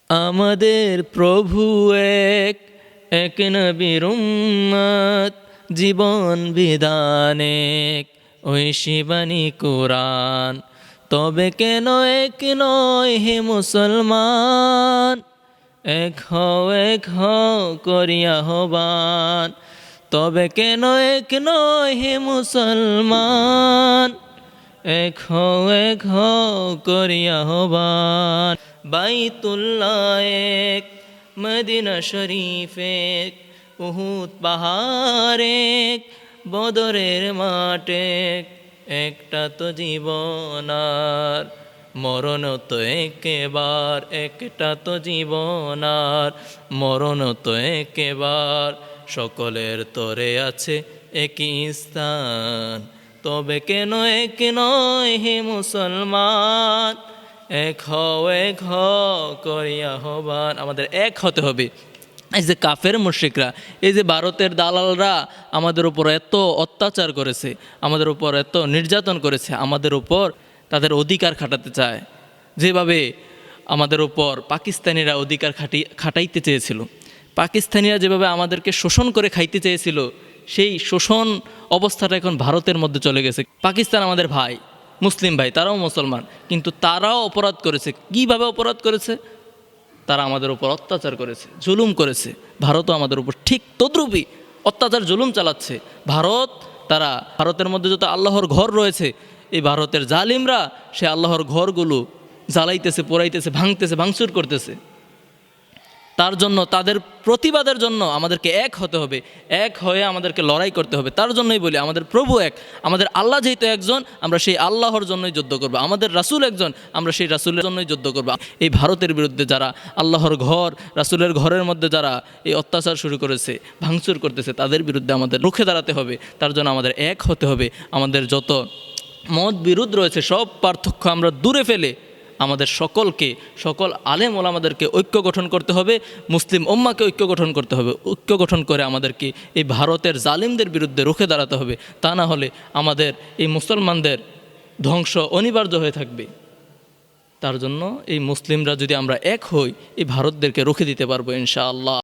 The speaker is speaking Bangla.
আমাদের প্রভু এক, এক নবীর উম্মত, জীবন বিধান এক, ঐশী বাণী কুরআন। তবে কেন এক নয় হে মুসলমান, এক হও করিয়া আহ্বান। তবে কেন এক নয় হে মুসলমান, এক হও করিয়া আহ্বান। বাইতুল্লাহ এক, মদিনা শরীফ এক, উহুদ পাহাড় এক, বদরের মাঠ এক, একটা তো জীবন আর মরণ তো একেবার, একটা তো জীবন আর মরণ তো একেবার। সকলের তরে আছে একই স্থান, তবে কেন এক নয় হে মুসলমান, এক হও করিয়া আহ্বান। আমাদের এক হতে হবে। এই যে কাফের মুশরিকরা, এই যে ভারতের দালালরা আমাদের উপর এত অত্যাচার করেছে, আমাদের উপর এত নির্যাতন করেছে, আমাদের উপর তাদের অধিকার খাটাতে চায়। যেভাবে আমাদের উপর পাকিস্তানিরা অধিকার খাটাইতে চেয়েছিল, পাকিস্তানিরা যেভাবে আমাদেরকে শোষণ করে খাইতে চেয়েছিল, সেই শোষণ অবস্থাটা এখন ভারতের মধ্যে চলে গেছে। পাকিস্তান আমাদের ভাই, মুসলিম ভাই, তারাও মুসলমান, কিন্তু তারাও অপরাধ করেছে। কিভাবে অপরাধ করেছে? তারা আমাদের উপর অত্যাচার করেছে, জুলুম করেছে। ভারতও আমাদের উপর ঠিক তদ্রূপই অত্যাচার জুলুম চালাচ্ছে। ভারতের মধ্যে যত আল্লাহর ঘর রয়েছে, এই ভারতের জালিমরা সে আল্লাহর ঘরগুলো জ্বালাইতেছে, পোড়াইতেছে, ভাঙতেছে, ভাঙচুর করতেছে। তার জন্য, তাদের প্রতিবাদের জন্য আমাদেরকে এক হতে হবে, এক হয়ে আমাদেরকে লড়াই করতে হবে। তার জন্যই বলি, আমাদের প্রভু এক, আমাদের আল্লাহ যেহেতু একজন, আমরা সেই আল্লাহর জন্যই যুদ্ধ করব। আমাদের রাসূল একজন, আমরা সেই রাসূলের জন্যই যুদ্ধ করব। এই ভারতের বিরুদ্ধে যারা আল্লাহর ঘর, রাসূলের ঘরের মধ্যে যারা এই অত্যাচার শুরু করেছে, ভাঙচুর করতেছে, তাদের বিরুদ্ধে আমাদের রুখে দাঁড়াতে হবে। তার জন্য আমাদের এক হতে হবে। আমাদের যত মত বিরোধ রয়েছে, সব পার্থক্য আমরা দূরে ফেলে আমাদের সকল আলেম ওলামাদেরকে ঐক্য গঠন করতে হবে, মুসলিম উম্মাহকে ঐক্য গঠন করতে হবে। ঐক্য গঠন করে আমাদেরকে এই ভারতের জালিমদের বিরুদ্ধে রুখে দাঁড়াতে হবে। তা না হলে আমাদের এই মুসলমানদের ধ্বংস অনিবার্য হয়ে থাকবে। তার জন্য এই মুসলিমরা যদি আমরা এক হই, এই ভারতদেরকে রুখে দিতে পারবো ইনশাআল্লাহ।